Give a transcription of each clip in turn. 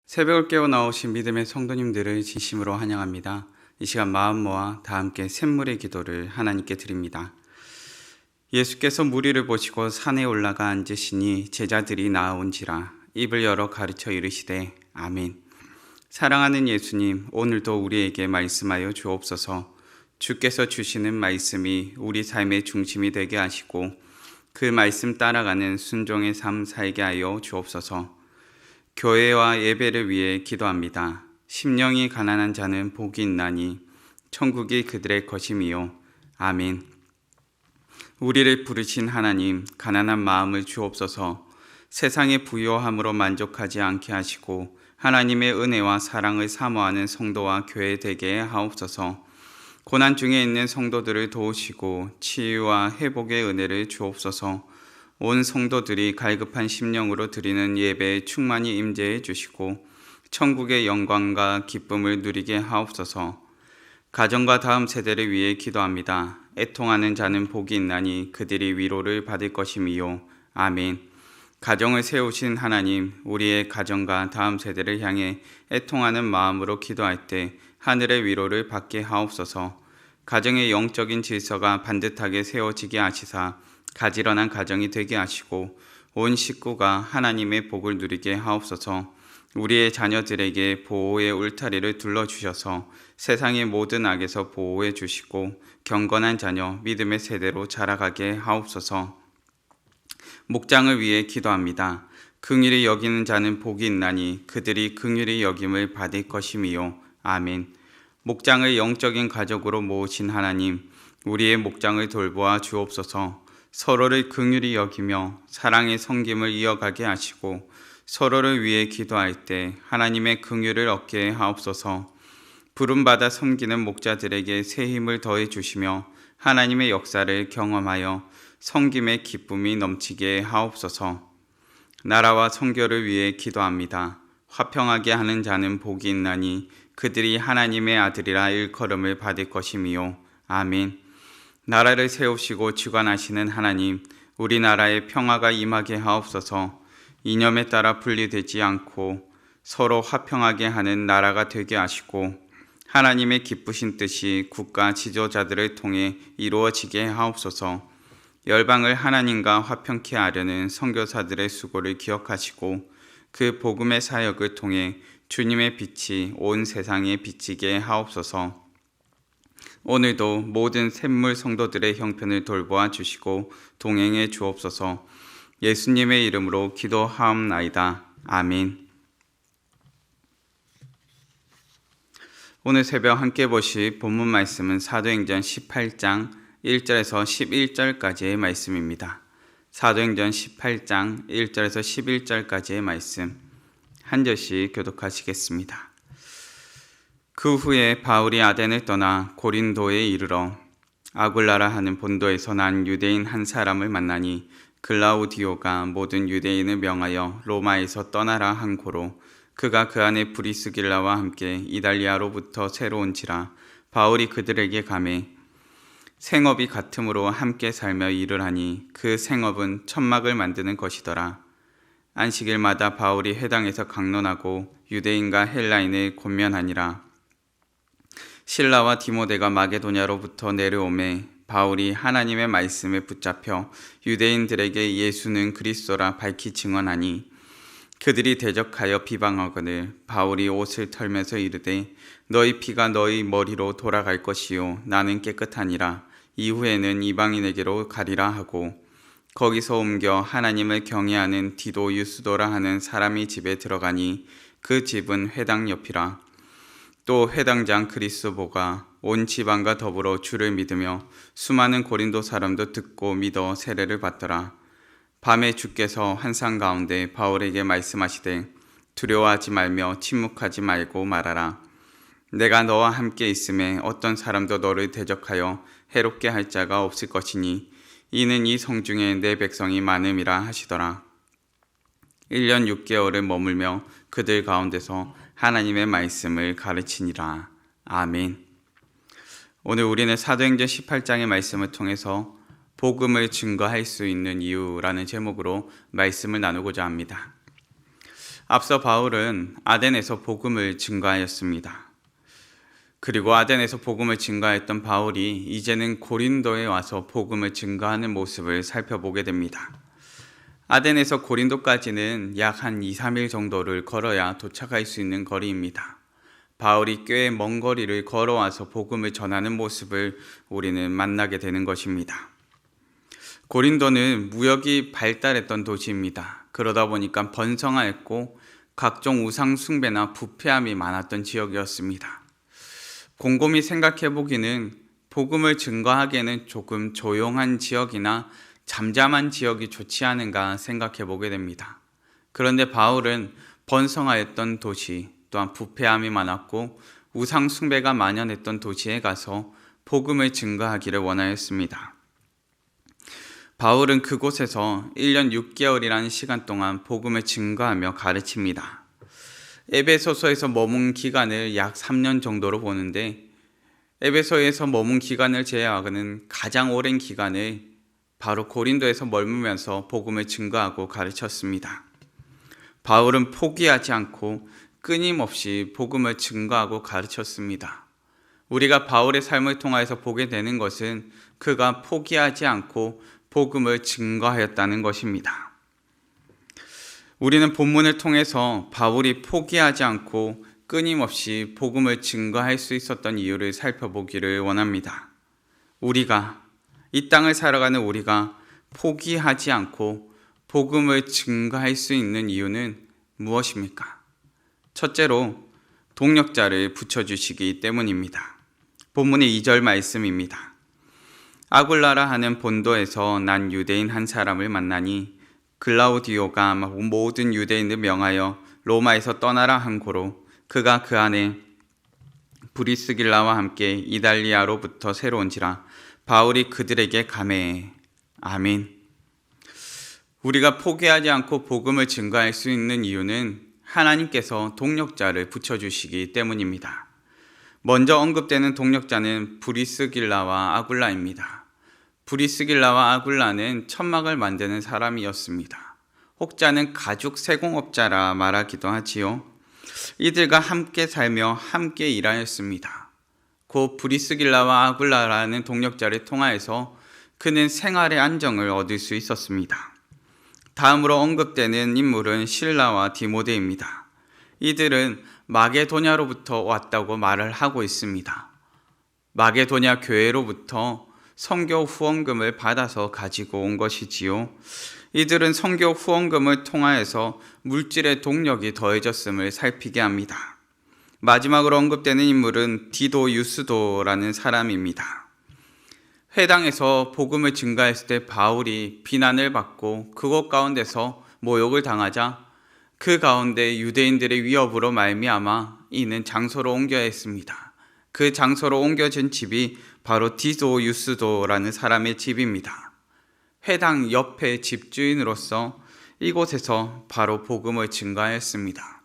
새벽을 깨워 나오신 믿음의 성도님들을 진심으로 환영합니다. 이 시간 마음 모아 다 함께 샘물의 기도를 하나님께 드립니다. 예수께서 무리를 보시고 산에 올라가 앉으시니 제자들이 나아온지라 입을 열어 가르쳐 이르시되 아멘. 사랑하는 예수님, 오늘도 우리에게 말씀하여 주옵소서. 주께서 주시는 말씀이 우리 삶의 중심이 되게 하시고 그 말씀 따라가는 순종의 삶 살게 하여 주옵소서. 교회와 예배를 위해 기도합니다. 심령이 가난한 자는 복이 있나니 천국이 그들의 것임이요. 아멘. 우리를 부르신 하나님, 가난한 마음을 주옵소서. 세상의 부요함으로 만족하지 않게 하시고 하나님의 은혜와 사랑을 사모하는 성도와 교회 되게 하옵소서. 고난 중에 있는 성도들을 도우시고 치유와 회복의 은혜를 주옵소서. 온 성도들이 갈급한 심령으로 드리는 예배에 충만히 임재해 주시고 천국의 영광과 기쁨을 누리게 하옵소서. 가정과 다음 세대를 위해 기도합니다. 애통하는 자는 복이 있나니 그들이 위로를 받을 것임이요. 아멘. 가정을 세우신 하나님, 우리의 가정과 다음 세대를 향해 애통하는 마음으로 기도할 때 하늘의 위로를 받게 하옵소서. 가정의 영적인 질서가 반듯하게 세워지게 하시사 가지런한 가정이 되게 하시고 온 식구가 하나님의 복을 누리게 하옵소서. 우리의 자녀들에게 보호의 울타리를 둘러주셔서 세상의 모든 악에서 보호해 주시고 경건한 자녀, 믿음의 세대로 자라가게 하옵소서. 목장을 위해 기도합니다. 긍휼히 여기는 자는 복이 있나니 그들이 긍휼히 여김을 받을 것임이요. 아멘. 목장을 영적인 가족으로 모으신 하나님, 우리의 목장을 돌보아 주옵소서. 서로를 긍휼히 여기며 사랑의 섬김을 이어가게 하시고 서로를 위해 기도할 때 하나님의 긍휼을 얻게 하옵소서. 부름받아 섬기는 목자들에게 새 힘을 더해 주시며 하나님의 역사를 경험하여 섬김의 기쁨이 넘치게 하옵소서. 나라와 선교를 위해 기도합니다. 화평하게 하는 자는 복이 있나니 그들이 하나님의 아들이라 일컬음을 받을 것임이요. 아멘. 나라를 세우시고 주관하시는 하나님, 우리나라에 평화가 임하게 하옵소서. 이념에 따라 분리되지 않고 서로 화평하게 하는 나라가 되게 하시고 하나님의 기쁘신 뜻이 국가 지도자들을 통해 이루어지게 하옵소서. 열방을 하나님과 화평케 하려는 선교사들의 수고를 기억하시고 그 복음의 사역을 통해 주님의 빛이 온 세상에 비치게 하옵소서. 오늘도 모든 샘물 성도들의 형편을 돌보아 주시고 동행해 주옵소서. 예수님의 이름으로 기도하옵나이다. 아멘. 오늘 새벽 함께 보실 본문 말씀은 사도행전 18장 1절에서 11절까지의 말씀입니다. 사도행전 18장 1절에서 11절까지의 말씀 한 절씩 교독하시겠습니다. 그 후에 바울이 아덴을 떠나 고린도에 이르러 아굴라라 하는 본도에서 난 유대인 한 사람을 만나니 글라우디오가 모든 유대인을 명하여 로마에서 떠나라 한 고로 그가 그 안에 브리스길라와 함께 이달리아로부터 새로 온지라 바울이 그들에게 가매 생업이 같음으로 함께 살며 일을 하니 그 생업은 천막을 만드는 것이더라. 안식일마다 바울이 회당에서 강론하고 유대인과 헬라인을 권면하니라. 실라와 디모데가 마게도냐로부터 내려오매 바울이 하나님의 말씀에 붙잡혀 유대인들에게 예수는 그리스도라 밝히 증언하니 그들이 대적하여 비방하거늘 바울이 옷을 털면서 이르되 너희 피가 너희 머리로 돌아갈 것이요 나는 깨끗하니라. 이후에는 이방인에게로 가리라 하고 거기서 옮겨 하나님을 경외하는 디도 유스도라 하는 사람이 집에 들어가니 그 집은 회당 옆이라. 또 회당장 그리스도가 온 지방과 더불어 주를 믿으며 수많은 고린도 사람도 듣고 믿어 세례를 받더라. 밤에 주께서 환상 가운데 바울에게 말씀하시되 두려워하지 말며 침묵하지 말고 말하라. 내가 너와 함께 있음에 어떤 사람도 너를 대적하여 해롭게 할 자가 없을 것이니 이는 이 성중에 내 백성이 많음이라 하시더라. 1년 6개월을 머물며 그들 가운데서 하나님의 말씀을 가르치니라. 아멘. 오늘 우리는 사도행전 18장의 말씀을 통해서 복음을 증거할 수 있는 이유라는 제목으로 말씀을 나누고자 합니다. 앞서 바울은 아덴에서 복음을 증거하였습니다. 그리고 아덴에서 복음을 증거했던 바울이 이제는 고린도에 와서 복음을 증거하는 모습을 살펴보게 됩니다. 아덴에서 고린도까지는 약 한 2, 3일 정도를 걸어야 도착할 수 있는 거리입니다. 바울이 꽤 먼 거리를 걸어와서 복음을 전하는 모습을 우리는 만나게 되는 것입니다. 고린도는 무역이 발달했던 도시입니다. 그러다 보니까 번성하였고 각종 우상 숭배나 부패함이 많았던 지역이었습니다. 곰곰이 생각해 보기는 복음을 증거하기에는 조금 조용한 지역이나 잠잠한 지역이 좋지 않은가 생각해 보게 됩니다. 그런데 바울은 번성하였던 도시, 또한 부패함이 많았고 우상 숭배가 만연했던 도시에 가서 복음을 증거하기를 원하였습니다. 바울은 그곳에서 1년 6개월이라는 시간 동안 복음을 증거하며 가르칩니다. 에베소서에서 머문 기간을 약 3년 정도로 보는데 에베소에서 머문 기간을 제외하고는 가장 오랜 기간을 바로 고린도에서 머물면서 복음을 증거하고 가르쳤습니다. 바울은 포기하지 않고 끊임없이 복음을 증거하고 가르쳤습니다. 우리가 바울의 삶을 통해서 보게 되는 것은 그가 포기하지 않고 복음을 증거하였다는 것입니다. 우리는 본문을 통해서 바울이 포기하지 않고 끊임없이 복음을 증거할 수 있었던 이유를 살펴보기를 원합니다. 이 땅을 살아가는 우리가 포기하지 않고 복음을 증거할 수 있는 이유는 무엇입니까? 첫째로 동력자를 붙여주시기 때문입니다. 본문의 2절 말씀입니다. 아굴라라 하는 본도에서 난 유대인 한 사람을 만나니 글라우디오가 모든 유대인을 명하여 로마에서 떠나라 한 고로 그가 그 안에 브리스길라와 함께 이달리아로부터 새로 온지라 바울이 그들에게 감해해. 아멘. 우리가 포기하지 않고 복음을 증거할 수 있는 이유는 하나님께서 동력자를 붙여주시기 때문입니다. 먼저 언급되는 동력자는 브리스길라와 아굴라입니다. 브리스길라와 아굴라는 천막을 만드는 사람이었습니다. 혹자는 가죽 세공업자라 말하기도 하지요. 이들과 함께 살며 함께 일하였습니다. 곧 브리스길라와 아굴라라는 동력자를 통하여서 그는 생활의 안정을 얻을 수 있었습니다. 다음으로 언급되는 인물은 실라와 디모데입니다. 이들은 마게도냐로부터 왔다고 말을 하고 있습니다. 마게도냐 교회로부터 선교 후원금을 받아서 가지고 온 것이지요. 이들은 선교 후원금을 통하여서 물질의 동력이 더해졌음을 살피게 합니다. 마지막으로 언급되는 인물은 디도 유스도라는 사람입니다. 회당에서 복음을 증거했을 때 바울이 비난을 받고 그곳 가운데서 모욕을 당하자 그 가운데 유대인들의 위협으로 말미암아 이는 장소로 옮겨야 했습니다. 그 장소로 옮겨진 집이 바로 디도 유스도라는 사람의 집입니다. 회당 옆에 집주인으로서 이곳에서 바로 복음을 증거하였습니다.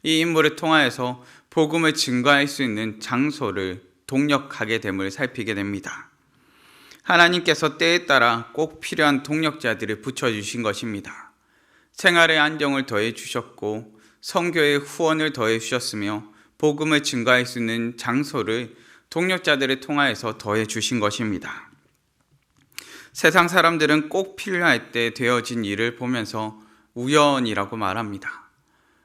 이 인물을 통하여서 복음을 증거할 수 있는 장소를 동력하게 됨을 살피게 됩니다. 하나님께서 때에 따라 꼭 필요한 동력자들을 붙여주신 것입니다. 생활의 안정을 더해 주셨고 선교의 후원을 더해 주셨으며 복음을 증거할 수 있는 장소를 동력자들을 통하여서 더해 주신 것입니다. 세상 사람들은 꼭 필요할 때 되어진 일을 보면서 우연이라고 말합니다.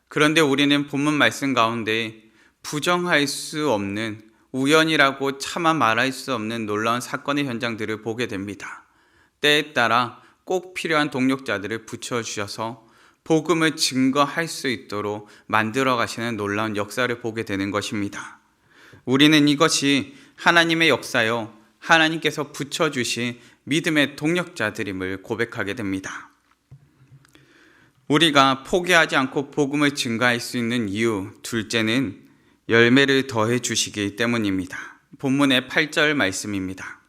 그런데 우리는 본문 말씀 가운데 부정할 수 없는 우연이라고 차마 말할 수 없는 놀라운 사건의 현장들을 보게 됩니다. 때에 따라 꼭 필요한 동력자들을 붙여주셔서 복음을 증거할 수 있도록 만들어 가시는 놀라운 역사를 보게 되는 것입니다. 우리는 이것이 하나님의 역사요, 하나님께서 붙여주신 믿음의 동력자들임을 고백하게 됩니다. 우리가 포기하지 않고 복음을 증거할 수 있는 이유 둘째는 열매를 더해 주시기 때문입니다. 본문의 8절 말씀입니다.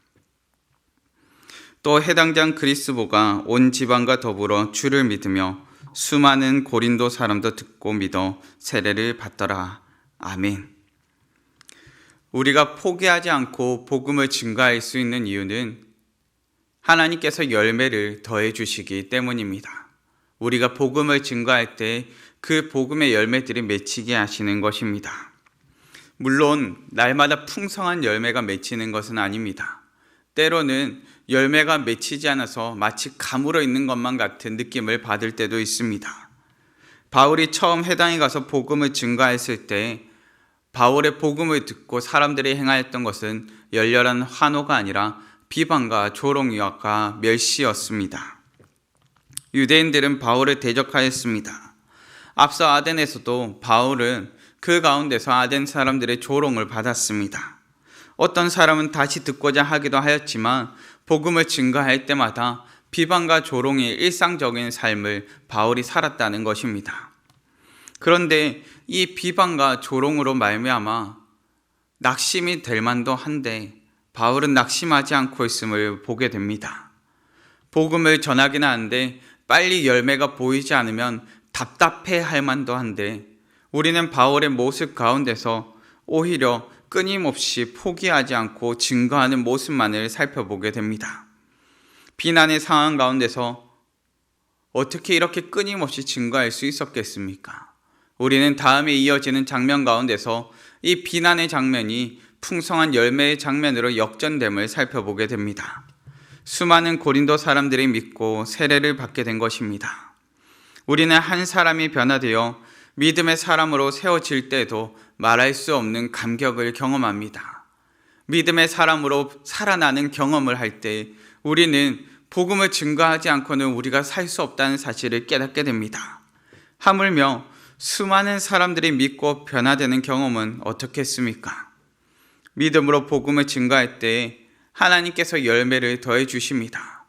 또 해당장 그리스보가 온 지방과 더불어 주를 믿으며 수많은 고린도 사람도 듣고 믿어 세례를 받더라. 아멘. 우리가 포기하지 않고 복음을 증거할 수 있는 이유는 하나님께서 열매를 더해 주시기 때문입니다. 우리가 복음을 증거할 때 그 복음의 열매들이 맺히게 하시는 것입니다. 물론 날마다 풍성한 열매가 맺히는 것은 아닙니다. 때로는 열매가 맺히지 않아서 마치 가물어 있는 것만 같은 느낌을 받을 때도 있습니다. 바울이 처음 회당에 가서 복음을 증거했을 때 바울의 복음을 듣고 사람들이 행하였던 것은 열렬한 환호가 아니라 비방과 조롱과 멸시였습니다. 유대인들은 바울을 대적하였습니다. 앞서 아덴에서도 바울은 그 가운데서 아덴 사람들의 조롱을 받았습니다. 어떤 사람은 다시 듣고자 하기도 하였지만 복음을 증거할 때마다 비방과 조롱이 일상적인 삶을 바울이 살았다는 것입니다. 그런데 이 비방과 조롱으로 말미암아 낙심이 될 만도 한데 바울은 낙심하지 않고 있음을 보게 됩니다. 복음을 전하긴 하는데 빨리 열매가 보이지 않으면 답답해 할 만도 한데 우리는 바울의 모습 가운데서 오히려 끊임없이 포기하지 않고 증거하는 모습만을 살펴보게 됩니다. 비난의 상황 가운데서 어떻게 이렇게 끊임없이 증거할 수 있었겠습니까? 우리는 다음에 이어지는 장면 가운데서 이 비난의 장면이 풍성한 열매의 장면으로 역전됨을 살펴보게 됩니다. 수많은 고린도 사람들이 믿고 세례를 받게 된 것입니다. 우리는 한 사람이 변화되어 믿음의 사람으로 세워질 때에도 말할 수 없는 감격을 경험합니다. 믿음의 사람으로 살아나는 경험을 할 때 우리는 복음을 증거하지 않고는 우리가 살 수 없다는 사실을 깨닫게 됩니다. 하물며 수많은 사람들이 믿고 변화되는 경험은 어떻겠습니까? 믿음으로 복음을 증거할 때 하나님께서 열매를 더해 주십니다.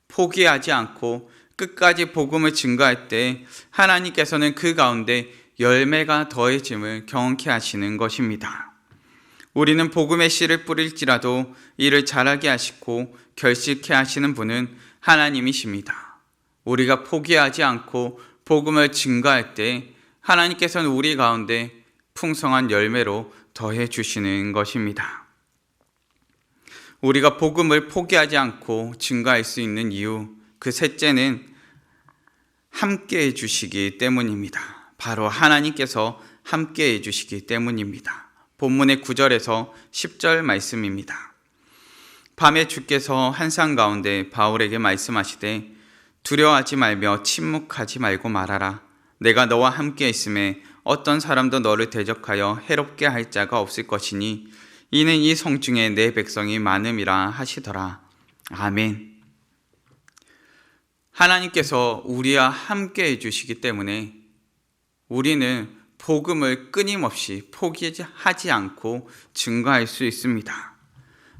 포기하지 않고 끝까지 복음을 증거할 때 하나님께서는 그 가운데 열매가 더해짐을 경험케 하시는 것입니다. 우리는 복음의 씨를 뿌릴지라도 이를 자라게 하시고 결실케 하시는 분은 하나님이십니다. 우리가 포기하지 않고 복음을 증거할 때 하나님께서는 우리 가운데 풍성한 열매로 더해 주시는 것입니다. 우리가 복음을 포기하지 않고 증거할 수 있는 이유, 그 셋째는 함께 해주시기 때문입니다. 바로 하나님께서 함께 해주시기 때문입니다. 본문의 9절에서 10절 말씀입니다. 밤에 주께서 환상 가운데 바울에게 말씀하시되 두려워하지 말며 침묵하지 말고 말하라. 내가 너와 함께 있음에 어떤 사람도 너를 대적하여 해롭게 할 자가 없을 것이니 이는 이 성중에 내 백성이 많음이라 하시더라. 아멘. 하나님께서 우리와 함께 해주시기 때문에 우리는 복음을 끊임없이 포기하지 않고 증거할 수 있습니다.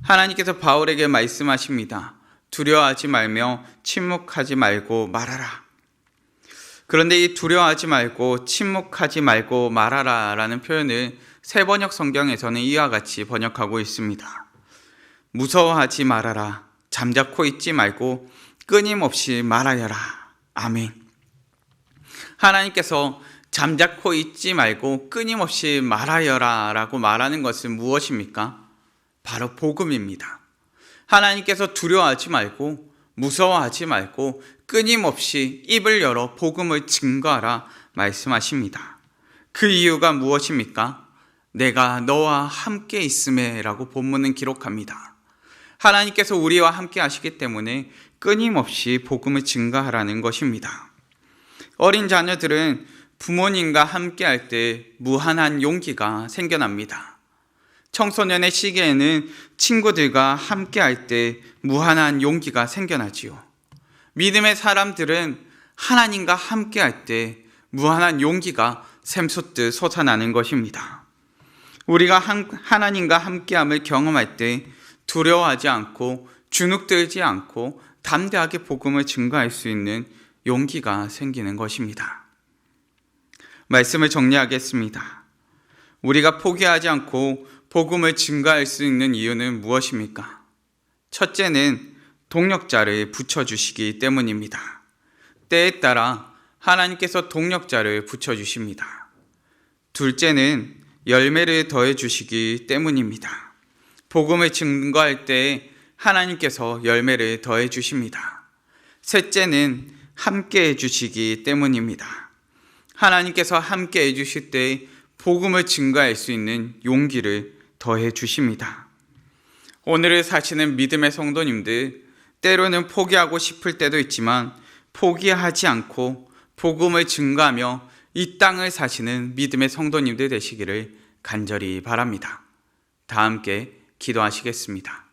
하나님께서 바울에게 말씀하십니다. 두려워하지 말며 침묵하지 말고 말하라. 그런데 이 두려워하지 말고 침묵하지 말고 말하라 라는 표현을 새번역 성경에서는 이와 같이 번역하고 있습니다. 무서워하지 말아라. 잠자코 있지 말고 끊임없이 말하여라. 아멘. 하나님께서 잠자코 있지 말고 끊임없이 말하여라 라고 말하는 것은 무엇입니까? 바로 복음입니다. 하나님께서 두려워하지 말고 무서워하지 말고 끊임없이 입을 열어 복음을 증거하라 말씀하십니다. 그 이유가 무엇입니까? 내가 너와 함께 있음에 라고 본문은 기록합니다. 하나님께서 우리와 함께 하시기 때문에 끊임없이 복음을 증거하라는 것입니다. 어린 자녀들은 부모님과 함께 할 때 무한한 용기가 생겨납니다. 청소년의 시기에는 친구들과 함께 할 때 무한한 용기가 생겨나지요. 믿음의 사람들은 하나님과 함께 할 때 무한한 용기가 샘솟듯 솟아나는 것입니다. 우리가 하나님과 함께함을 경험할 때 두려워하지 않고 주눅들지 않고 담대하게 복음을 증거할 수 있는 용기가 생기는 것입니다. 말씀을 정리하겠습니다. 우리가 포기하지 않고 복음을 증거할 수 있는 이유는 무엇입니까? 첫째는 동력자를 붙여주시기 때문입니다. 때에 따라 하나님께서 동력자를 붙여주십니다. 둘째는 열매를 더해주시기 때문입니다. 복음을 증거할 때 하나님께서 열매를 더해주십니다. 셋째는 함께 해주시기 때문입니다. 하나님께서 함께 해주실 때 복음을 증거할 수 있는 용기를 더해 주십니다. 오늘을 사시는 믿음의 성도님들, 때로는 포기하고 싶을 때도 있지만 포기하지 않고 복음을 증거하며 이 땅을 사시는 믿음의 성도님들 되시기를 간절히 바랍니다. 다 함께 기도하시겠습니다.